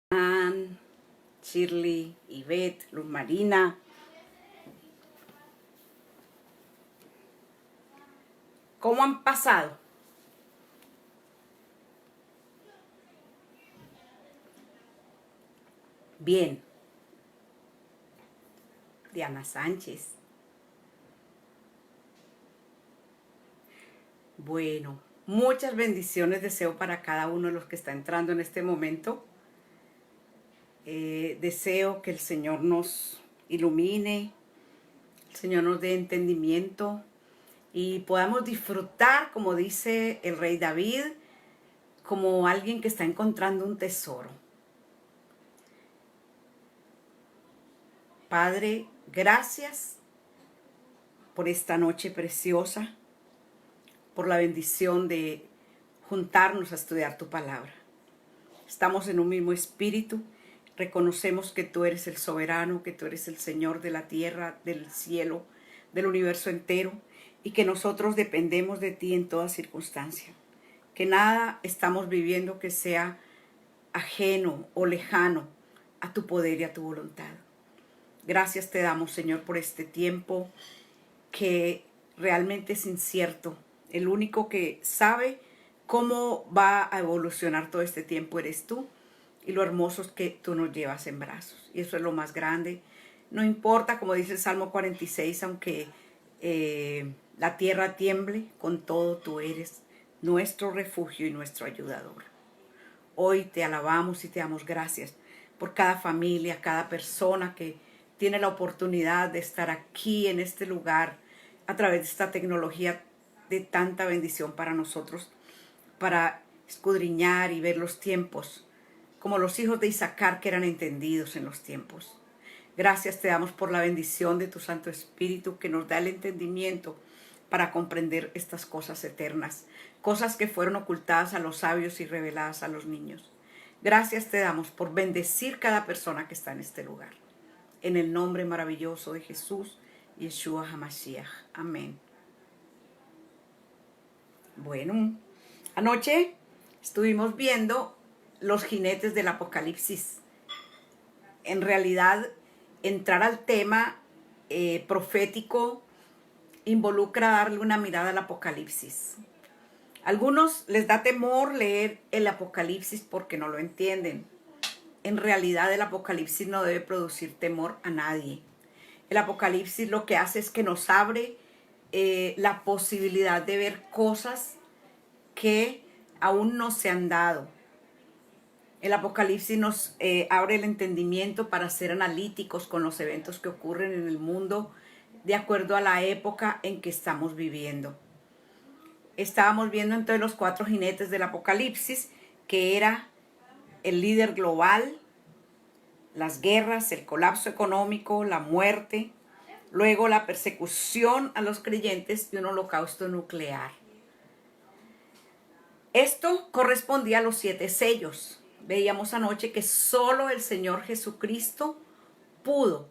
Ann, Shirley, Ivette, Luz Marina. ¿Cómo han pasado? Bien. Diana Sánchez. Bueno, muchas bendiciones deseo para cada uno de los que está entrando en este momento. Deseo que el Señor nos ilumine, el Señor nos dé entendimiento y podamos disfrutar, como dice el rey David, como alguien que está encontrando un tesoro. Padre, gracias por esta noche preciosa, por la bendición de juntarnos a estudiar tu palabra. Estamos en un mismo espíritu, reconocemos que tú eres el soberano, que tú eres el Señor de la tierra, del cielo, del universo entero, y que nosotros dependemos de ti en toda circunstancia. Que nada estamos viviendo que sea ajeno o lejano a tu poder y a tu voluntad. Gracias te damos, Señor, por este tiempo que realmente es incierto. El único que sabe cómo va a evolucionar todo este tiempo eres tú, y lo hermoso es que tú nos llevas en brazos. Y eso es lo más grande. No importa, como dice el Salmo 46, aunque la tierra tiemble, con todo tú eres nuestro refugio y nuestro ayudador. Hoy te alabamos y te damos gracias por cada familia, cada persona que tiene la oportunidad de estar aquí en este lugar a través de esta tecnología de tanta bendición para nosotros, para escudriñar y ver los tiempos, como los hijos de Isaacar que eran entendidos en los tiempos. Gracias te damos por la bendición de tu Santo Espíritu que nos da el entendimiento para comprender estas cosas eternas, cosas que fueron ocultadas a los sabios y reveladas a los niños. Gracias te damos por bendecir cada persona que está en este lugar. En el nombre maravilloso de Jesús, Yeshua HaMashiach. Amén. Bueno, anoche estuvimos viendo los jinetes del Apocalipsis. En realidad, entrar al tema profético involucra darle una mirada al Apocalipsis. A algunos les da temor leer el Apocalipsis porque no lo entienden. En realidad el Apocalipsis no debe producir temor a nadie. El Apocalipsis lo que hace es que nos abre la posibilidad de ver cosas que aún no se han dado. El Apocalipsis nos abre el entendimiento para ser analíticos con los eventos que ocurren en el mundo de acuerdo a la época en que estamos viviendo. Estábamos viendo entonces los 4 jinetes del Apocalipsis, que era el líder global, las guerras, el colapso económico, la muerte, luego la persecución a los creyentes y un holocausto nuclear. Esto correspondía a los 7 sellos. Veíamos anoche que solo el Señor Jesucristo pudo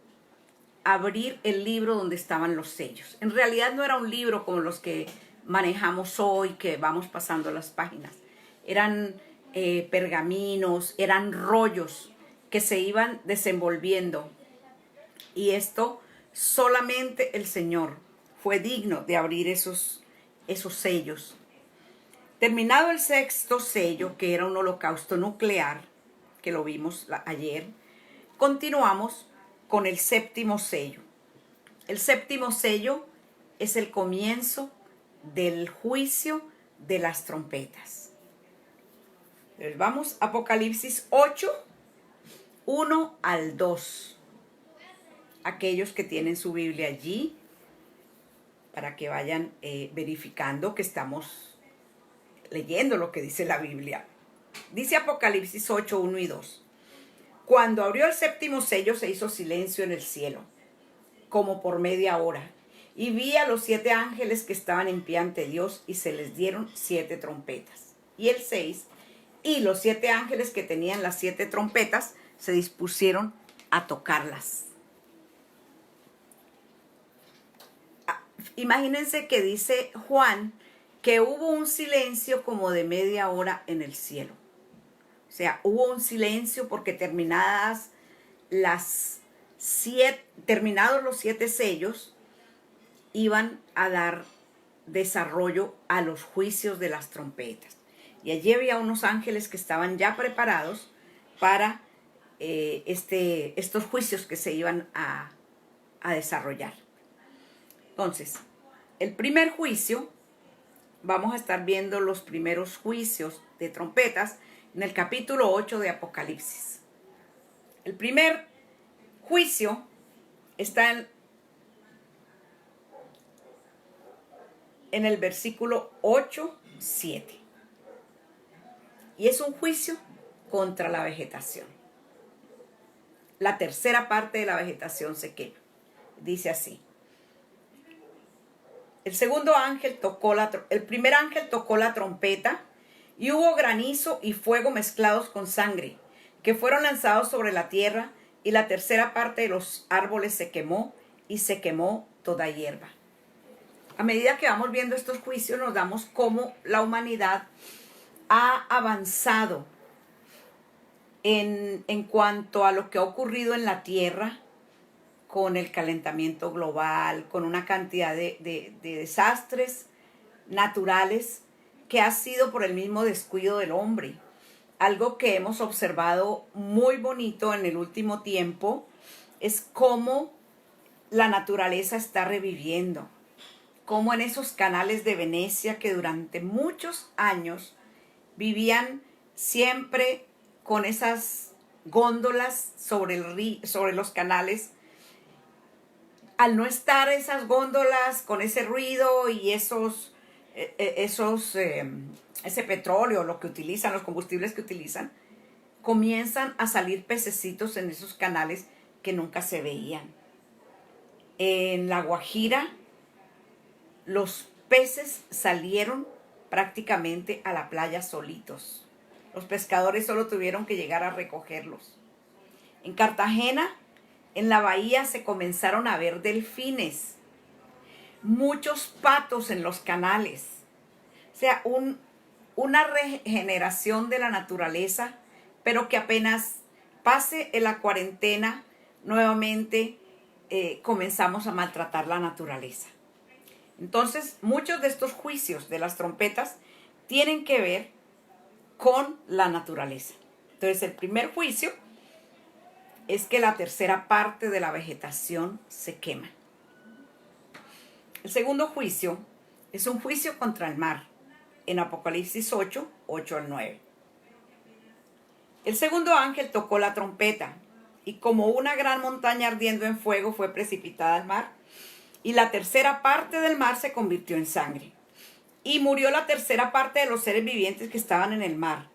abrir el libro donde estaban los sellos. En realidad no era un libro como los que manejamos hoy, que vamos pasando las páginas. Eran pergaminos, eran rollos que se iban desenvolviendo. Y esto solamente el Señor fue digno de abrir esos sellos. Terminado el 6º sello, que era un holocausto nuclear, que lo vimos ayer, continuamos con el 7º sello. El 7º sello es el comienzo del juicio de las trompetas. Entonces vamos a Apocalipsis 8, 1 al 2. Aquellos que tienen su Biblia allí, para que vayan verificando que estamos leyendo lo que dice la Biblia. Dice Apocalipsis 8, 1 y 2. Cuando abrió el 7º sello se hizo silencio en el cielo, como por media hora. Y vi a los 7 ángeles que estaban en pie ante Dios y se les dieron 7 trompetas. Y el 6, y los 7 ángeles que tenían las 7 trompetas se dispusieron a tocarlas. Imagínense que dice Juan que hubo un silencio como de media hora en el cielo. O sea, hubo un silencio porque terminados los 7 sellos, iban a dar desarrollo a los juicios de las trompetas. Y allí había unos ángeles que estaban ya preparados para estos juicios que se iban a desarrollar. Entonces, el primer juicio, vamos a estar viendo los primeros juicios de trompetas en el capítulo 8 de Apocalipsis. El primer juicio está en el versículo 8-7. Y es un juicio contra la vegetación. La tercera parte de la vegetación se quema. Dice así. El primer ángel tocó la trompeta y hubo granizo y fuego mezclados con sangre, que fueron lanzados sobre la tierra, y la tercera parte de los árboles se quemó y se quemó toda hierba. A medida que vamos viendo estos juicios, nos damos cómo la humanidad ha avanzado en cuanto a lo que ha ocurrido en la tierra con el calentamiento global, con una cantidad de desastres naturales que ha sido por el mismo descuido del hombre. Algo que hemos observado muy bonito en el último tiempo es cómo la naturaleza está reviviendo, cómo en esos canales de Venecia que durante muchos años vivían siempre con esas góndolas sobre los canales. Al no estar esas góndolas con ese ruido y ese petróleo, lo que utilizan, los combustibles que utilizan, comienzan a salir pececitos en esos canales que nunca se veían. En La Guajira, los peces salieron prácticamente a la playa solitos. Los pescadores solo tuvieron que llegar a recogerlos. En Cartagena, en la bahía, se comenzaron a ver delfines, muchos patos en los canales. O sea, una regeneración de la naturaleza, pero que apenas pase en la cuarentena, nuevamente comenzamos a maltratar la naturaleza. Entonces, muchos de estos juicios de las trompetas tienen que ver con la naturaleza. Entonces, el primer juicio es que la tercera parte de la vegetación se quema. El segundo juicio es un juicio contra el mar, en Apocalipsis 8, 8-9. El segundo ángel tocó la trompeta, y como una gran montaña ardiendo en fuego fue precipitada al mar, y la tercera parte del mar se convirtió en sangre. Y murió la tercera parte de los seres vivientes que estaban en el mar,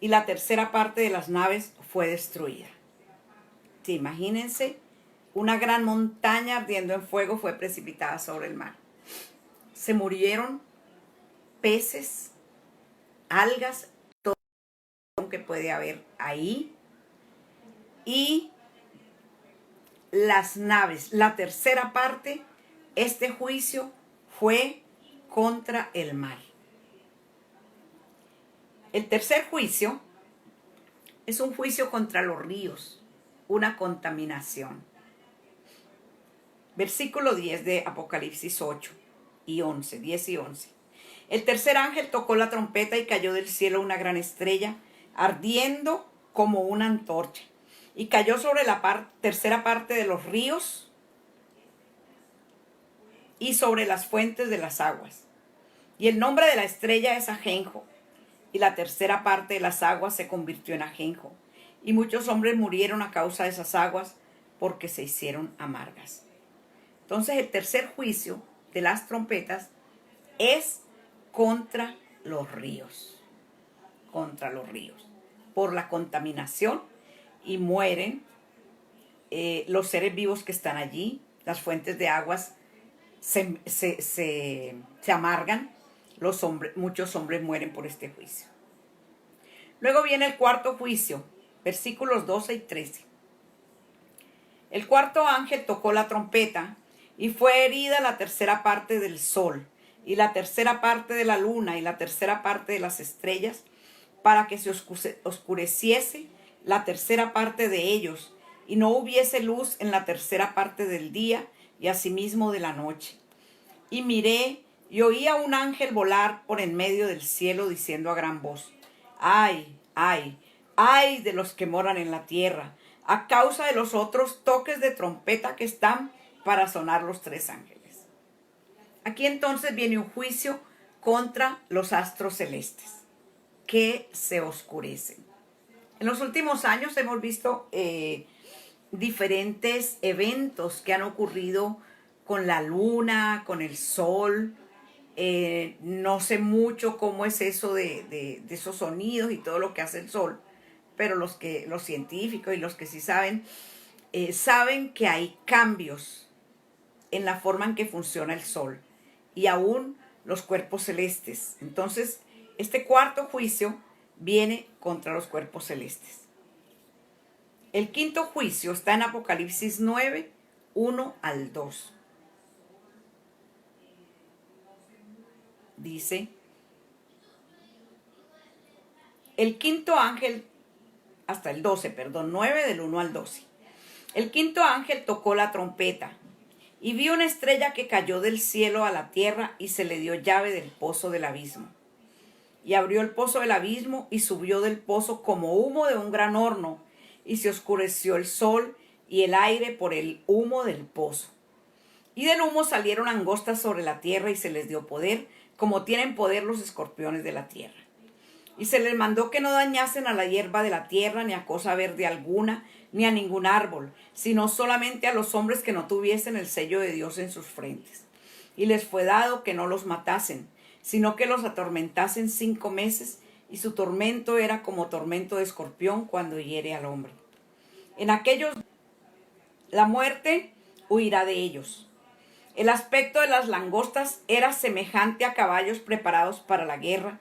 y la tercera parte de las naves fue destruida. Sí, imagínense, una gran montaña ardiendo en fuego fue precipitada sobre el mar. Se murieron peces, algas, todo lo que puede haber ahí. Y las naves, la tercera parte, este juicio fue contra el mar. El tercer juicio es un juicio contra los ríos, una contaminación. Versículo 10 de Apocalipsis 8 y 11, 10 y 11. El tercer ángel tocó la trompeta y cayó del cielo una gran estrella, ardiendo como una antorcha, y cayó sobre la tercera parte de los ríos y sobre las fuentes de las aguas. Y el nombre de la estrella es ajenjo, y la tercera parte de las aguas se convirtió en ajenjo, y muchos hombres murieron a causa de esas aguas porque se hicieron amargas. Entonces, el tercer juicio de las trompetas es contra los ríos, por la contaminación, y mueren los seres vivos que están allí. Las fuentes de aguas se amargan, muchos hombres mueren por este juicio. Luego viene el cuarto juicio, versículos 12 y 13. El cuarto ángel tocó la trompeta, y fue herida la tercera parte del sol, y la tercera parte de la luna, y la tercera parte de las estrellas, para que se oscureciese la tercera parte de ellos, y no hubiese luz en la tercera parte del día, y asimismo de la noche. Y miré, y oí a un ángel volar por en medio del cielo, diciendo a gran voz: ¡Ay, ay, ay de los que moran en la tierra, a causa de los otros toques de trompeta que están para sonar los tres ángeles! Aquí entonces viene un juicio contra los astros celestes, que se oscurecen. En los últimos años hemos visto diferentes eventos que han ocurrido con la luna, con el sol. No sé mucho cómo es eso de esos sonidos y todo lo que hace el sol, pero los científicos y los que sí saben, saben que hay cambios en la forma en que funciona el sol y aún los cuerpos celestes. Entonces, este cuarto juicio viene contra los cuerpos celestes. El quinto juicio está en Apocalipsis 9, 1 al 2. Dice: el quinto ángel, hasta el 12, perdón, 9 del 1 al 12. El quinto ángel tocó la trompeta, y vi una estrella que cayó del cielo a la tierra, y se le dio llave del pozo del abismo. Y abrió el pozo del abismo, y subió del pozo como humo de un gran horno, y se oscureció el sol y el aire por el humo del pozo. Y del humo salieron langostas sobre la tierra, y se les dio poder, como tienen poder los escorpiones de la tierra. Y se les mandó que no dañasen a la hierba de la tierra, ni a cosa verde alguna, ni a ningún árbol, sino solamente a los hombres que no tuviesen el sello de Dios en sus frentes. Y les fue dado que no los matasen, sino que los atormentasen 5 meses, y su tormento era como tormento de escorpión cuando hiere al hombre. En aquellos la muerte huirá de ellos. El aspecto de las langostas era semejante a caballos preparados para la guerra.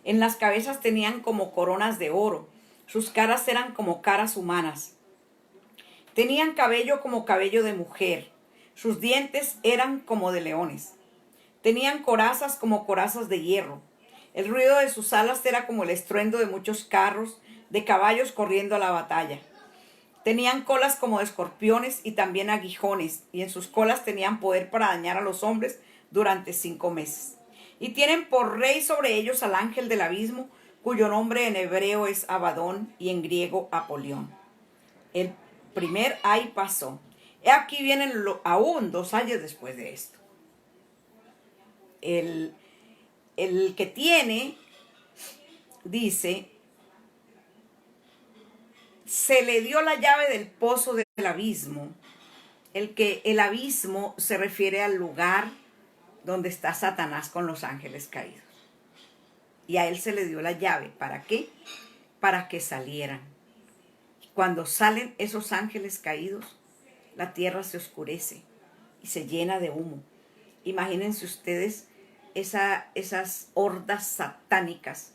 En las cabezas tenían como coronas de oro. Sus caras eran como caras humanas. Tenían cabello como cabello de mujer. Sus dientes eran como de leones. Tenían corazas como corazas de hierro. El ruido de sus alas era como el estruendo de muchos carros de caballos corriendo a la batalla. Tenían colas como de escorpiones y también aguijones, y en sus colas tenían poder para dañar a los hombres durante 5 meses. Y tienen por rey sobre ellos al ángel del abismo, cuyo nombre en hebreo es Abadón y en griego Apolión. El primer ay pasó. He aquí vienen aún 2 años después de esto. El que tiene, dice, se le dio la llave del pozo del abismo. El abismo se refiere al lugar donde está Satanás con los ángeles caídos. Y a él se le dio la llave. ¿Para qué? Para que salieran. Cuando salen esos ángeles caídos, la tierra se oscurece y se llena de humo. Imagínense ustedes esas hordas satánicas,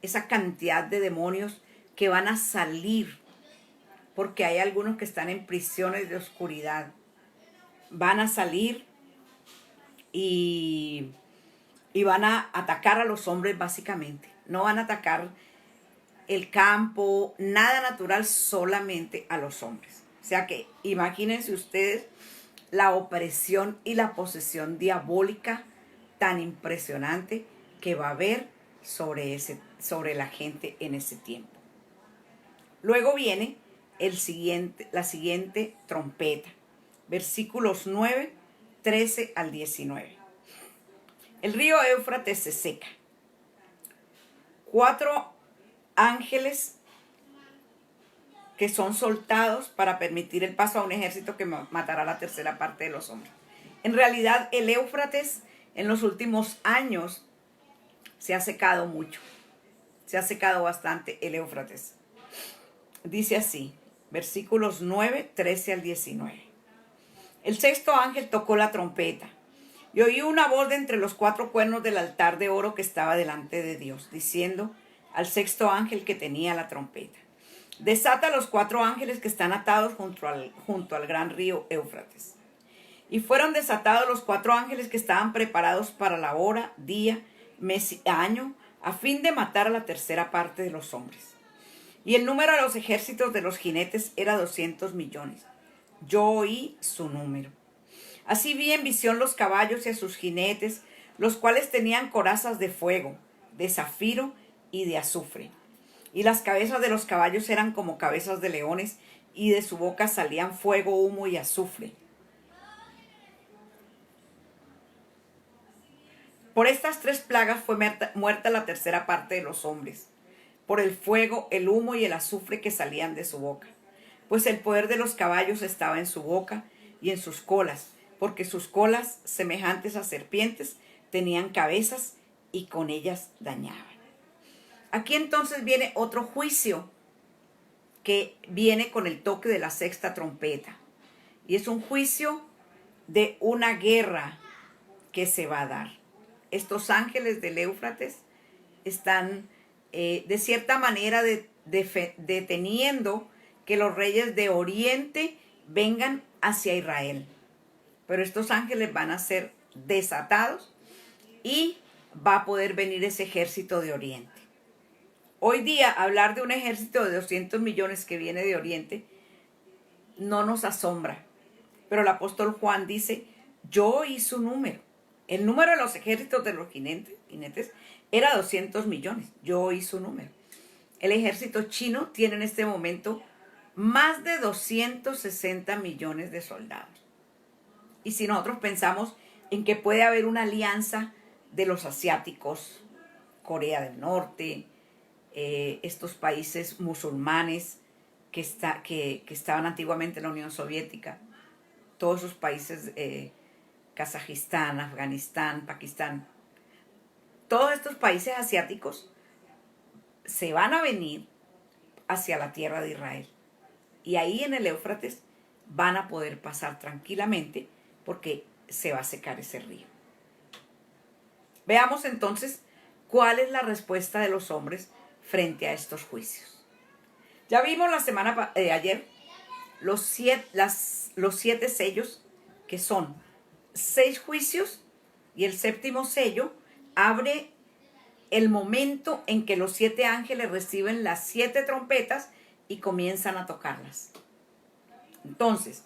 esa cantidad de demonios que van a salir, porque hay algunos que están en prisiones de oscuridad. Van a salir y van a atacar a los hombres básicamente. No van a atacar el campo, nada natural, solamente a los hombres. O sea que imagínense ustedes la opresión y la posesión diabólica tan impresionante que va a haber sobre la gente en ese tiempo. Luego viene la siguiente trompeta, versículos 9, 13 al 19. El río Éufrates se seca. 4 ángeles que son soltados para permitir el paso a un ejército que matará la tercera parte de los hombres. En realidad, el Éufrates en los últimos años se ha secado mucho. Se ha secado bastante el Éufrates. Dice así, versículos 9, 13 al 19. El sexto ángel tocó la trompeta, y oí una voz de entre los 4 cuernos del altar de oro que estaba delante de Dios, diciendo al sexto ángel que tenía la trompeta: desata a los 4 ángeles que están atados junto al gran río Éufrates. Y fueron desatados los 4 ángeles que estaban preparados para la hora, día, mes y año, a fin de matar a la tercera parte de los hombres. Y el número de los ejércitos de los jinetes era 200 millones. Yo oí su número. Así vi en visión los caballos y a sus jinetes, los cuales tenían corazas de fuego, de zafiro y de azufre. Y las cabezas de los caballos eran como cabezas de leones, y de su boca salían fuego, humo y azufre. Por estas 3 plagas fue muerta la tercera parte de los hombres, por el fuego, el humo y el azufre que salían de su boca. Pues el poder de los caballos estaba en su boca y en sus colas, porque sus colas, semejantes a serpientes, tenían cabezas y con ellas dañaban. Aquí entonces viene otro juicio que viene con el toque de la 6ª trompeta. Y es un juicio de una guerra que se va a dar. Estos ángeles del Éufrates están de cierta manera deteniendo que los reyes de Oriente vengan hacia Israel. Pero estos ángeles van a ser desatados y va a poder venir ese ejército de Oriente. Hoy día hablar de un ejército de 200 millones que viene de Oriente no nos asombra. Pero el apóstol Juan dice, yo oí su número. El número de los ejércitos de los jinetes era 200 millones. Yo oí su número. El ejército chino tiene en este momento más de 260 millones de soldados. Y si nosotros pensamos en que puede haber una alianza de los asiáticos, Corea del Norte, estos países musulmanes que estaban antiguamente en la Unión Soviética, todos esos países, Kazajistán, Afganistán, Pakistán, todos estos países asiáticos se van a venir hacia la tierra de Israel. Y ahí en el Éufrates van a poder pasar tranquilamente porque se va a secar ese río. Veamos entonces cuál es la respuesta de los hombres frente a estos juicios. Ya vimos la semana ayer los 7 sellos, que son 6 juicios, y el 7º sello abre el momento en que los 7 ángeles reciben las 7 trompetas y comienzan a tocarlas. Entonces,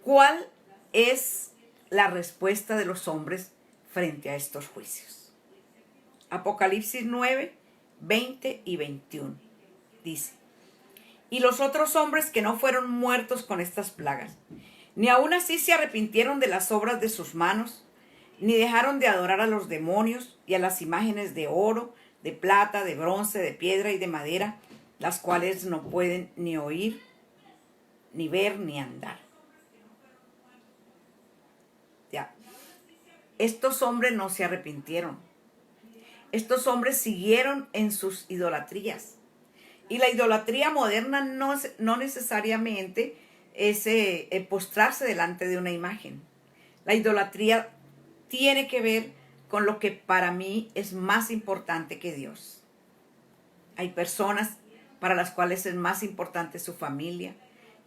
¿cuál es la respuesta de los hombres frente a estos juicios? Apocalipsis 9, 20 y 21 dice: y los otros hombres que no fueron muertos con estas plagas, ni aun así se arrepintieron de las obras de sus manos, ni dejaron de adorar a los demonios y a las imágenes de oro, de plata, de bronce, de piedra y de madera, las cuales no pueden ni oír, ni ver, ni andar. Ya. Estos hombres no se arrepintieron. Estos hombres siguieron en sus idolatrías. Y la idolatría moderna no necesariamente es postrarse delante de una imagen. La idolatría tiene que ver con lo que para mí es más importante que Dios. Hay personas para las cuales es más importante su familia,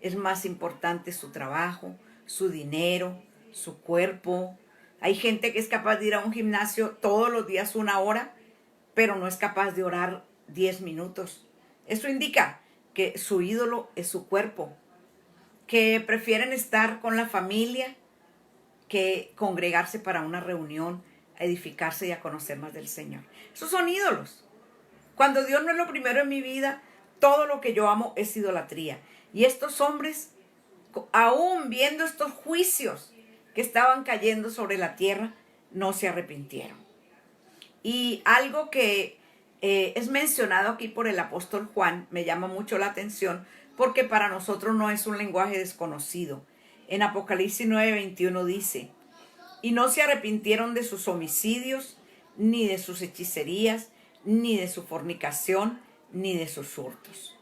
es más importante su trabajo, su dinero, su cuerpo. Hay gente que es capaz de ir a un gimnasio todos los días 1 hora, pero no es capaz de orar 10 minutos. Eso indica que su ídolo es su cuerpo, que prefieren estar con la familia que congregarse para una reunión, a edificarse y a conocer más del Señor. Esos son ídolos. Cuando Dios no es lo primero en mi vida, todo lo que yo amo es idolatría. Y estos hombres, aún viendo estos juicios que estaban cayendo sobre la tierra, no se arrepintieron. Y algo que es mencionado aquí por el apóstol Juan me llama mucho la atención, porque para nosotros no es un lenguaje desconocido. En Apocalipsis 9:21 dice: y no se arrepintieron de sus homicidios, ni de sus hechicerías, ni de su fornicación, ni de sus hurtos.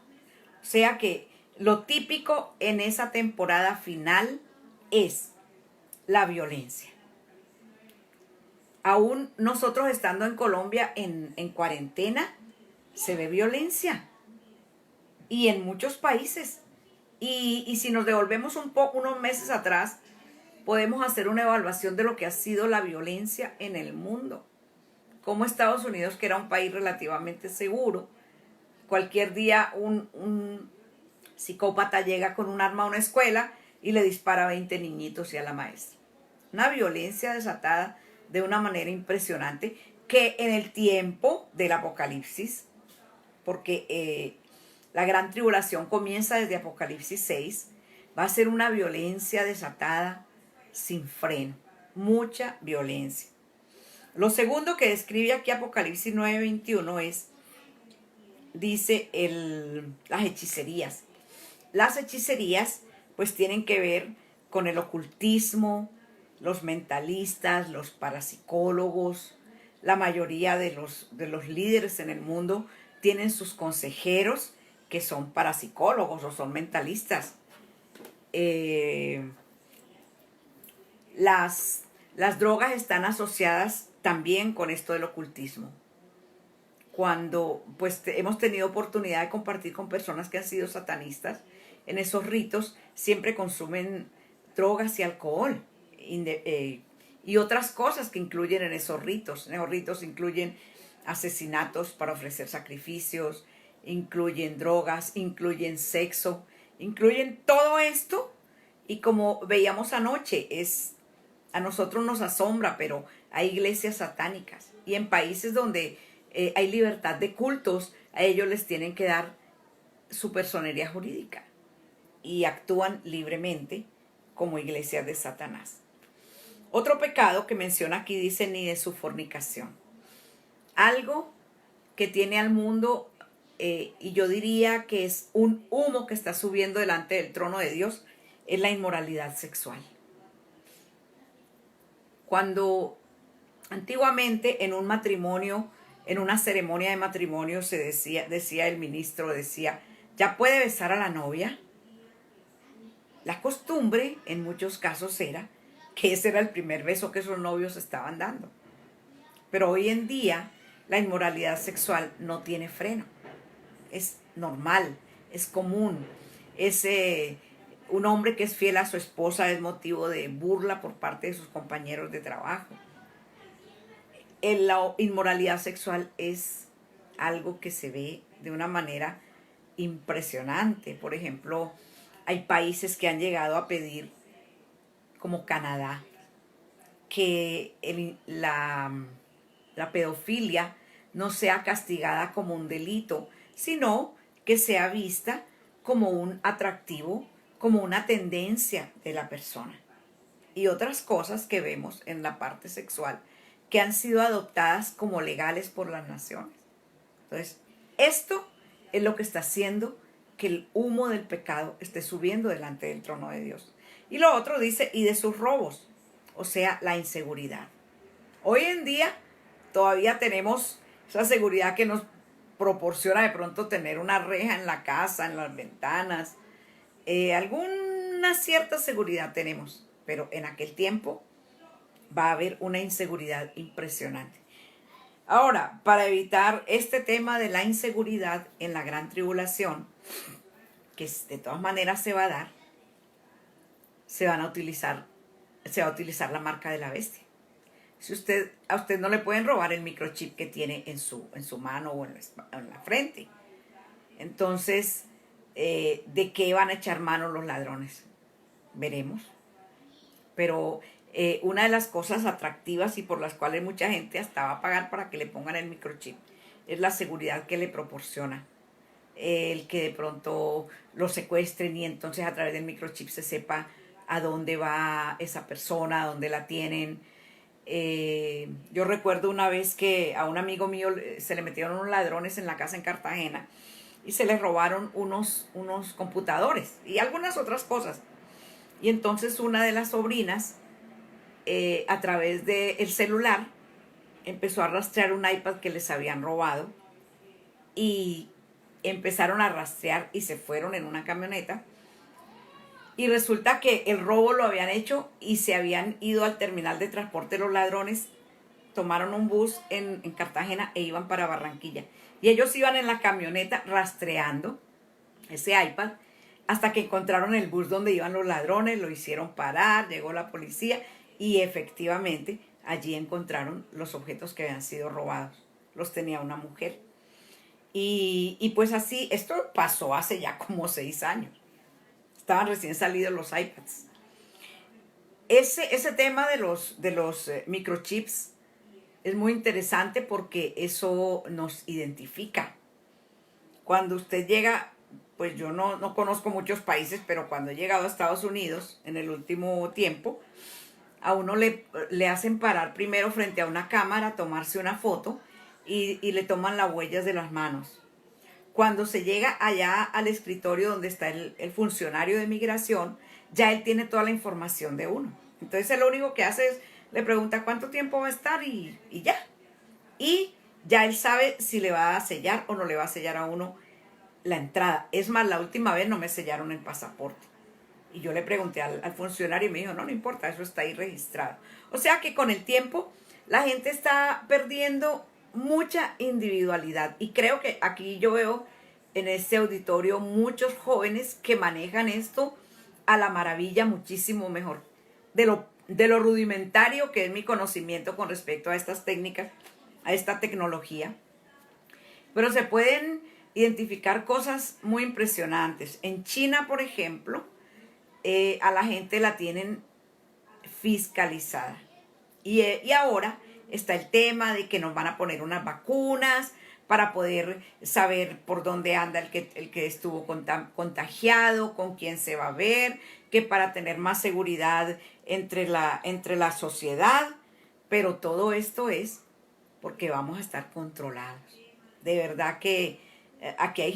O sea que lo típico en esa temporada final es la violencia. Aún nosotros estando en Colombia en cuarentena, se ve violencia. Y en muchos países. Y si nos devolvemos unos meses atrás, podemos hacer una evaluación de lo que ha sido la violencia en el mundo. cómo Estados Unidos, que era un país relativamente seguro, cualquier día un psicópata llega con un arma a una escuela y le dispara a 20 niñitos y a la maestra. Una violencia desatada de una manera impresionante que en el tiempo del Apocalipsis, porque la gran tribulación comienza desde Apocalipsis 6, va a ser una violencia desatada sin freno, mucha violencia. Lo segundo que describe aquí Apocalipsis 9:21 dice las hechicerías. Las hechicerías pues tienen que ver con el ocultismo, los mentalistas, los parapsicólogos. La mayoría de los líderes en el mundo tienen sus consejeros que son parapsicólogos o son mentalistas. Las drogas están asociadas también con esto del ocultismo. Cuando pues hemos tenido oportunidad de compartir con personas que han sido satanistas, en esos ritos siempre consumen drogas y alcohol y otras cosas que incluyen en esos ritos. En esos ritos incluyen asesinatos para ofrecer sacrificios, incluyen drogas, incluyen sexo, incluyen todo esto. Y como veíamos anoche, a nosotros nos asombra, pero hay iglesias satánicas. Y en países donde hay libertad de cultos, a ellos les tienen que dar su personería jurídica. Y actúan libremente como iglesias de Satanás. Otro pecado que menciona aquí dice ni de su fornicación. Algo que tiene al mundo, y yo diría que es un humo que está subiendo delante del trono de Dios, es la inmoralidad sexual. Cuando antiguamente en un matrimonio, en una ceremonia de matrimonio decía el ministro, ¿ya puede besar a la novia? La costumbre en muchos casos era que ese era el primer beso que esos novios estaban dando. Pero hoy en día la inmoralidad sexual no tiene freno. Es normal, es común. Un hombre que es fiel a su esposa es motivo de burla por parte de sus compañeros de trabajo. La inmoralidad sexual es algo que se ve de una manera impresionante. Por ejemplo, hay países que han llegado a pedir, como Canadá, que la pedofilia no sea castigada como un delito, sino que sea vista como un atractivo, como una tendencia de la persona. Y otras cosas que vemos en la parte sexual que han sido adoptadas como legales por las naciones. Entonces, esto es lo que está haciendo que el humo del pecado esté subiendo delante del trono de Dios. Y lo otro dice, y de sus robos, o sea, la inseguridad. Hoy en día todavía tenemos esa seguridad que nos proporciona de pronto tener una reja en la casa, en las ventanas. Alguna cierta seguridad tenemos, pero en aquel tiempo va a haber una inseguridad impresionante. Ahora, para evitar este tema de la inseguridad en la gran tribulación, que de todas maneras se va a dar, se va a utilizar la marca de la bestia. A usted no le pueden robar el microchip que tiene en su mano o en la frente. Entonces, ¿de qué van a echar mano los ladrones? Veremos. Pero una de las cosas atractivas y por las cuales mucha gente hasta va a pagar para que le pongan el microchip es la seguridad que le proporciona. El que de pronto lo secuestren y entonces a través del microchip se sepa a dónde va esa persona, a dónde la tienen. Yo recuerdo una vez que a un amigo mío se le metieron unos ladrones en la casa en Cartagena y se les robaron unos computadores y algunas otras cosas. Y entonces una de las sobrinas, a través del celular, empezó a rastrear un iPad que les habían robado y empezaron a rastrear y se fueron en una camioneta. Y resulta que el robo lo habían hecho y se habían ido al terminal de transporte los ladrones, tomaron un bus en Cartagena e iban para Barranquilla. Y ellos iban en la camioneta rastreando ese iPad hasta que encontraron el bus donde iban los ladrones, lo hicieron parar, llegó la policía y efectivamente allí encontraron los objetos que habían sido robados. Los tenía una mujer. Y pues así, esto pasó hace ya como 6 años. Estaban recién salidos los iPads. Ese tema de los microchips es muy interesante porque eso nos identifica. Cuando usted llega, pues yo no conozco muchos países, pero cuando he llegado a Estados Unidos en el último tiempo, a uno le hacen parar primero frente a una cámara, tomarse una foto y le toman las huellas de las manos. Cuando se llega allá al escritorio donde está el funcionario de migración, ya él tiene toda la información de uno. Entonces él lo único que hace es, le pregunta cuánto tiempo va a estar y ya. Y ya él sabe si le va a sellar o no le va a sellar a uno la entrada. Es más, la última vez no me sellaron el pasaporte. Y yo le pregunté al funcionario y me dijo, no importa, eso está ahí registrado. O sea que con el tiempo la gente está perdiendo mucha individualidad. Y creo que aquí yo veo en este auditorio muchos jóvenes que manejan esto a la maravilla, muchísimo mejor de lo rudimentario que es mi conocimiento con respecto a estas técnicas, a esta tecnología. Pero se pueden identificar cosas muy impresionantes. En China, por ejemplo, a la gente la tienen fiscalizada. Y ahora está el tema de que nos van a poner unas vacunas para poder saber por dónde anda el que estuvo contagiado, con quién se va a ver, que para tener más seguridad entre la sociedad. Pero todo esto es porque vamos a estar controlados. De verdad que aquí hay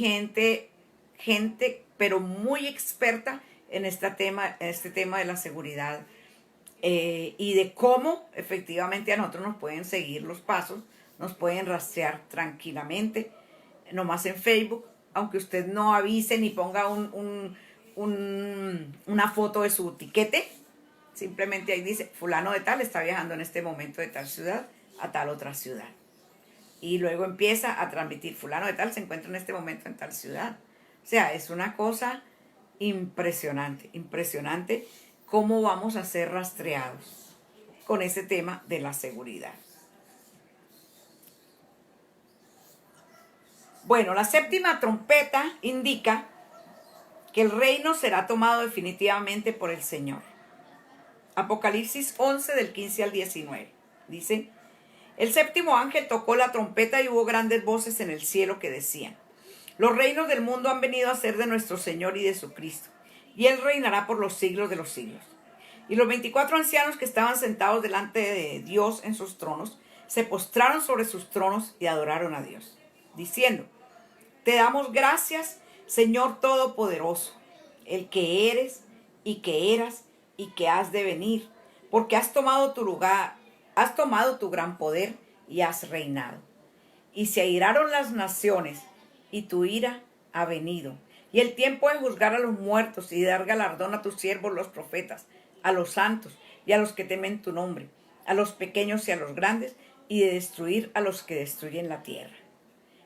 gente, pero muy experta en este tema de la seguridad y de cómo efectivamente a nosotros nos pueden seguir los pasos, nos pueden rastrear tranquilamente, nomás en Facebook, aunque usted no avise ni ponga una foto de su tiquete, simplemente ahí dice, fulano de tal está viajando en este momento de tal ciudad a tal otra ciudad. Y luego empieza a transmitir, fulano de tal se encuentra en este momento en tal ciudad. O sea, es una cosa impresionante, impresionante cómo vamos a ser rastreados con ese tema de la seguridad. Bueno, la séptima trompeta indica que el reino será tomado definitivamente por el Señor. Apocalipsis 11 del 15 al 19. Dice, el séptimo ángel tocó la trompeta y hubo grandes voces en el cielo que decían, los reinos del mundo han venido a ser de nuestro Señor y de su Cristo, y Él reinará por los siglos de los siglos. Y los 24 ancianos que estaban sentados delante de Dios en sus tronos, se postraron sobre sus tronos y adoraron a Dios, diciendo, te damos gracias, Señor Todopoderoso, el que eres y que eras y que has de venir, porque has tomado tu lugar, has tomado tu gran poder y has reinado. Y se airaron las naciones, y tu ira ha venido. Y el tiempo de juzgar a los muertos y de dar galardón a tus siervos los profetas, a los santos y a los que temen tu nombre, a los pequeños y a los grandes, y de destruir a los que destruyen la tierra.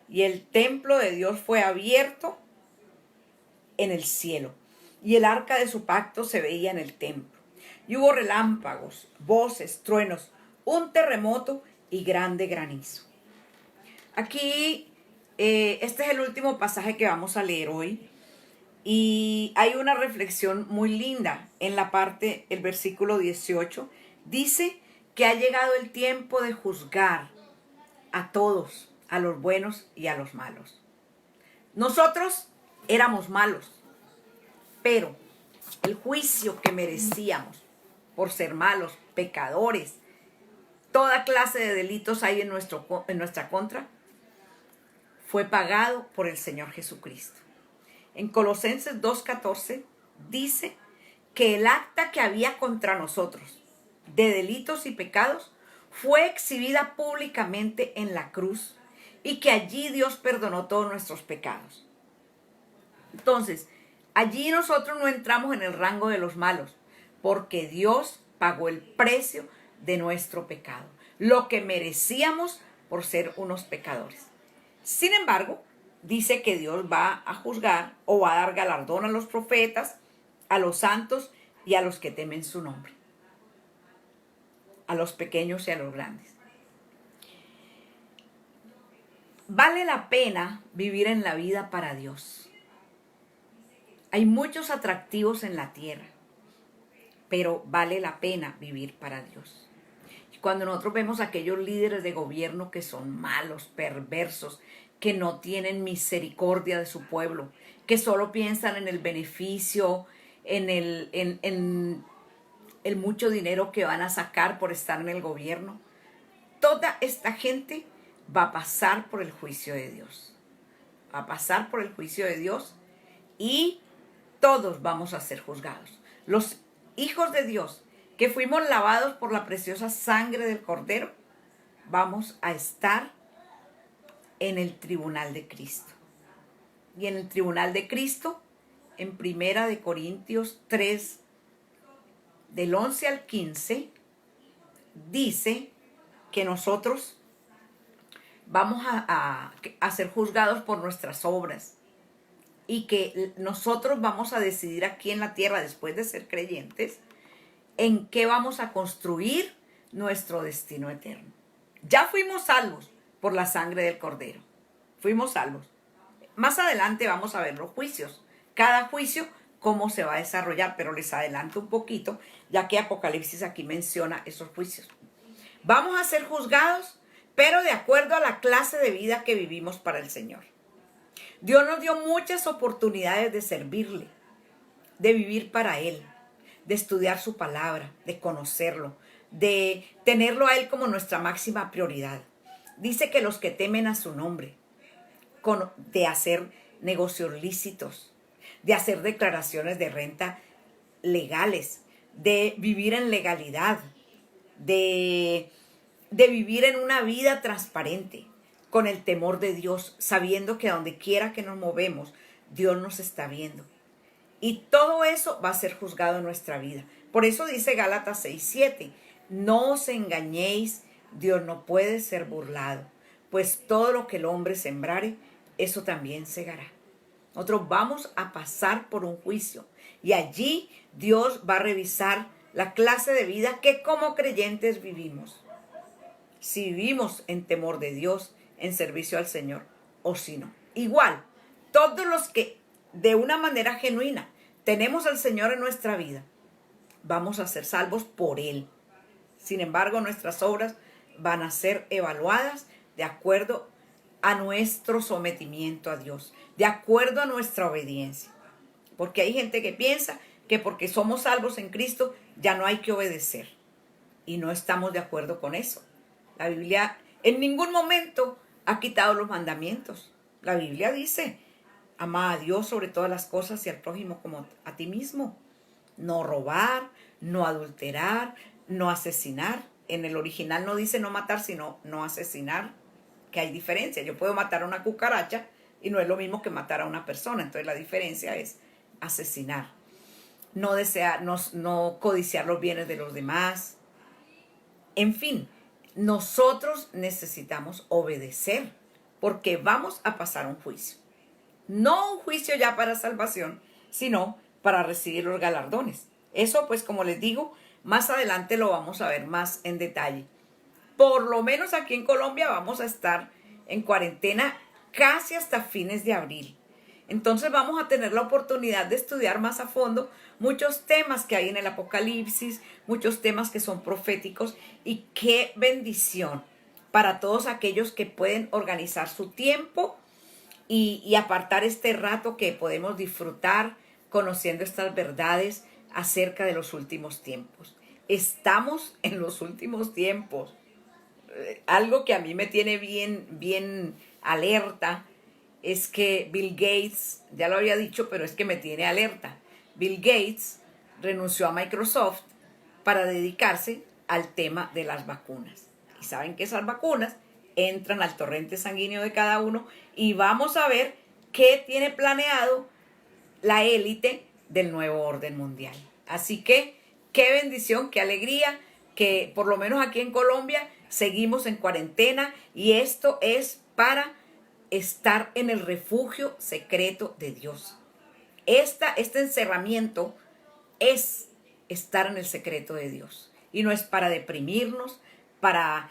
Y el templo de Dios fue abierto en el cielo, y el arca de su pacto se veía en el templo. Y hubo relámpagos, voces, truenos, un terremoto y grande granizo. Aquí, este es el último pasaje que vamos a leer hoy. Y hay una reflexión muy linda en la parte, el versículo 18. Dice que ha llegado el tiempo de juzgar a todos, a los buenos y a los malos. Nosotros éramos malos, pero el juicio que merecíamos por ser malos, pecadores, toda clase de delitos hay en nuestra contra, fue pagado por el Señor Jesucristo. En Colosenses 2:14 dice que el acta que había contra nosotros de delitos y pecados fue exhibida públicamente en la cruz y que allí Dios perdonó todos nuestros pecados. Entonces, allí nosotros no entramos en el rango de los malos, porque Dios pagó el precio de nuestro pecado, lo que merecíamos por ser unos pecadores. Sin embargo, dice que Dios va a juzgar o va a dar galardón a los profetas, a los santos y a los que temen su nombre. a los pequeños y a los grandes. Vale la pena vivir en la vida para Dios. Hay muchos atractivos en la tierra, pero vale la pena vivir para Dios. Y cuando nosotros vemos a aquellos líderes de gobierno que son malos, perversos, que no tienen misericordia de su pueblo, que solo piensan en el beneficio, en el mucho dinero que van a sacar por estar en el gobierno, toda esta gente va a pasar por el juicio de Dios. Va a pasar por el juicio de Dios y todos vamos a ser juzgados. Los hijos de Dios que fuimos lavados por la preciosa sangre del Cordero, vamos a estar en el tribunal de Cristo. Y en el tribunal de Cristo, en 1 Corintios 3, del 11 al 15, dice que nosotros vamos a ser juzgados por nuestras obras y que nosotros vamos a decidir aquí en la tierra, después de ser creyentes, en qué vamos a construir nuestro destino eterno. Ya fuimos salvos por la sangre del Cordero. Fuimos salvos. Más adelante vamos a ver los juicios. Cada juicio, cómo se va a desarrollar, pero les adelanto un poquito, ya que Apocalipsis aquí menciona esos juicios. Vamos a ser juzgados, pero de acuerdo a la clase de vida que vivimos para el Señor. Dios nos dio muchas oportunidades de servirle, de vivir para Él, de estudiar su palabra, de conocerlo, de tenerlo a Él como nuestra máxima prioridad. Dice que los que temen a su nombre, de hacer negocios lícitos, de hacer declaraciones de renta legales, de vivir en legalidad, de vivir en una vida transparente, con el temor de Dios, sabiendo que a donde quiera que nos movemos, Dios nos está viendo. Y todo eso va a ser juzgado en nuestra vida. Por eso dice Gálatas 6:7, no os engañéis, Dios no puede ser burlado, pues todo lo que el hombre sembrare, eso también segará. Nosotros vamos a pasar por un juicio y allí Dios va a revisar la clase de vida que como creyentes vivimos. Si vivimos en temor de Dios, en servicio al Señor, o si no. Igual, todos los que de una manera genuina tenemos al Señor en nuestra vida, vamos a ser salvos por Él. Sin embargo, nuestras obras van a ser evaluadas de acuerdo a nuestro sometimiento a Dios, de acuerdo a nuestra obediencia. Porque hay gente que piensa que porque somos salvos en Cristo ya no hay que obedecer. Y no estamos de acuerdo con eso. La Biblia en ningún momento ha quitado los mandamientos. La Biblia dice, ama a Dios sobre todas las cosas y al prójimo como a ti mismo. No robar, no adulterar, no asesinar. En el original no dice no matar, sino no asesinar, que hay diferencia. Yo puedo matar a una cucaracha y no es lo mismo que matar a una persona. Entonces la diferencia es asesinar. No desear, no codiciar los bienes de los demás. En fin, nosotros necesitamos obedecer porque vamos a pasar un juicio. No un juicio ya para salvación, sino para recibir los galardones. Eso, pues, como les digo, más adelante lo vamos a ver más en detalle. Por lo menos aquí en Colombia vamos a estar en cuarentena casi hasta fines de abril. Entonces vamos a tener la oportunidad de estudiar más a fondo muchos temas que hay en el Apocalipsis, muchos temas que son proféticos, y qué bendición para todos aquellos que pueden organizar su tiempo y apartar este rato que podemos disfrutar conociendo estas verdades acerca de los últimos tiempos. Estamos en los últimos tiempos. Algo que a mí me tiene bien alerta es que Bill Gates, ya lo había dicho, pero es que me tiene alerta. Bill Gates renunció a Microsoft para dedicarse al tema de las vacunas. Y saben que esas vacunas entran al torrente sanguíneo de cada uno y vamos a ver qué tiene planeado la élite del nuevo orden mundial. Así que qué bendición, qué alegría que por lo menos aquí en Colombia seguimos en cuarentena, y esto es para estar en el refugio secreto de Dios. Este encerramiento es estar en el secreto de Dios. Y no es para deprimirnos, para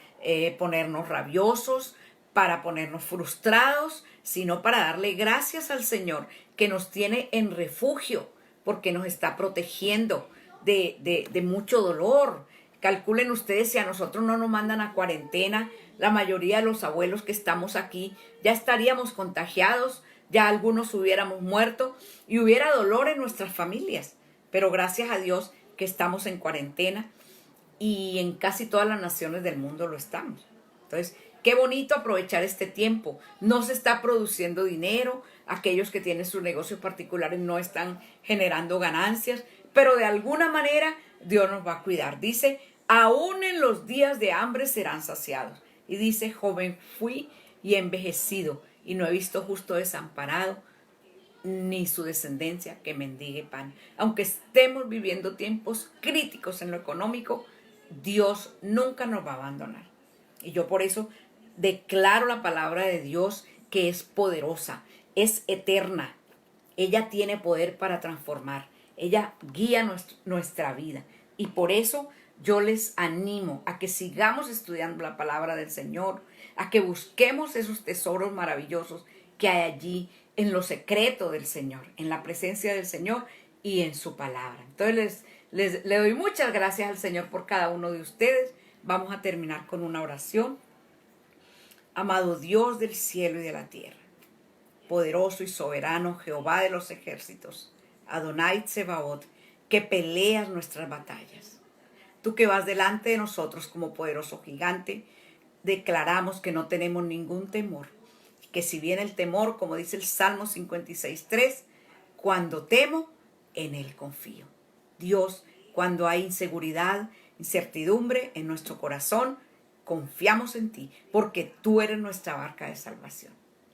ponernos rabiosos, para ponernos frustrados, sino para darle gracias al Señor que nos tiene en refugio, porque nos está protegiendo de mucho dolor. Calculen ustedes, si a nosotros no nos mandan a cuarentena, la mayoría de los abuelos que estamos aquí ya estaríamos contagiados, ya algunos hubiéramos muerto y hubiera dolor en nuestras familias. Pero gracias a Dios que estamos en cuarentena y en casi todas las naciones del mundo lo estamos. Entonces, qué bonito aprovechar este tiempo. No se está produciendo dinero, aquellos que tienen sus negocios particulares no están generando ganancias, pero de alguna manera Dios nos va a cuidar. Dice, aún en los días de hambre serán saciados. Y dice, joven fui y envejecido, y no he visto justo desamparado, ni su descendencia que mendigue pan. Aunque estemos viviendo tiempos críticos en lo económico, Dios nunca nos va a abandonar. Y yo por eso declaro la palabra de Dios, que es poderosa, es eterna. Ella tiene poder para transformar. Ella guía nuestra vida. Y por eso yo les animo a que sigamos estudiando la palabra del Señor, a que busquemos esos tesoros maravillosos que hay allí en lo secreto del Señor, en la presencia del Señor y en su palabra. Entonces le doy muchas gracias al Señor por cada uno de ustedes. Vamos a terminar con una oración. Amado Dios del cielo y de la tierra, poderoso y soberano Jehová de los ejércitos, Adonai Tsebaot, que peleas nuestras batallas. Tú que vas delante de nosotros como poderoso gigante, declaramos que no tenemos ningún temor. Que si viene el temor, como dice el Salmo 56:3, cuando temo, en Él confío. Dios, cuando hay inseguridad, incertidumbre en nuestro corazón, confiamos en ti, porque tú eres nuestra barca de salvación,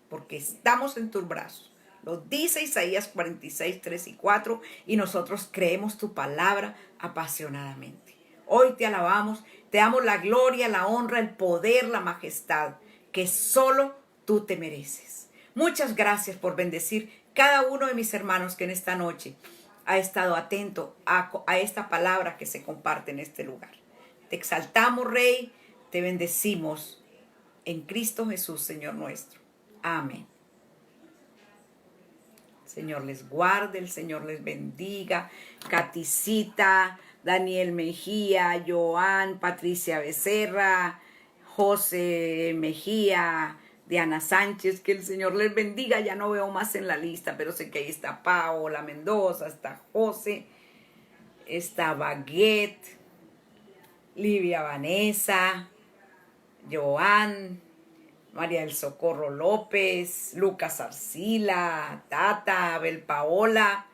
porque estamos en tus brazos. Lo dice Isaías 46:3 y 4, y nosotros creemos tu palabra apasionadamente. Hoy te alabamos, te damos la gloria, la honra, el poder, la majestad, que solo tú te mereces. Muchas gracias por bendecir cada uno de mis hermanos que en esta noche ha estado atento a esta palabra que se comparte en este lugar. Te exaltamos, Rey, te bendecimos en Cristo Jesús, Señor nuestro. Amén. El Señor les guarde, el Señor les bendiga. Caticita, Daniel Mejía, Joan, Patricia Becerra, José Mejía, Diana Sánchez, que el Señor les bendiga. Ya no veo más en la lista, pero sé que ahí está Paola Mendoza, está José, está Baguette, Livia Vanessa, Joan, María del Socorro López, Lucas Arcila, Tata, Abel Paola.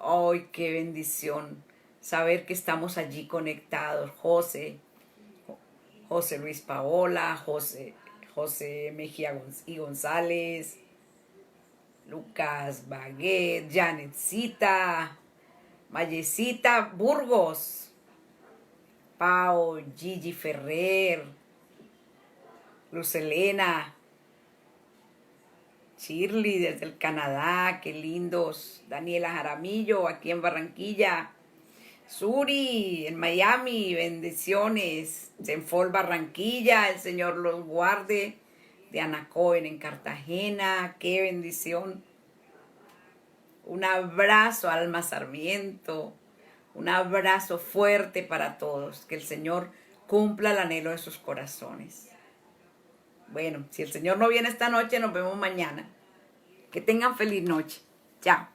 ¡Ay, qué bendición! Saber que estamos allí conectados. José Luis Paola, José Mejía y González, Lucas Baguette, Janetcita, Mayecita Burgos, Pau, Gigi Ferrer, Luz Elena, Shirley desde el Canadá, qué lindos, Daniela Jaramillo aquí en Barranquilla, Suri en Miami, bendiciones, Zenfol Barranquilla, el Señor los guarde, Diana Cohen en Cartagena, qué bendición. Un abrazo, Alma Sarmiento, un abrazo fuerte para todos, que el Señor cumpla el anhelo de sus corazones. Bueno, si el Señor no viene esta noche, nos vemos mañana. Que tengan feliz noche. Chao.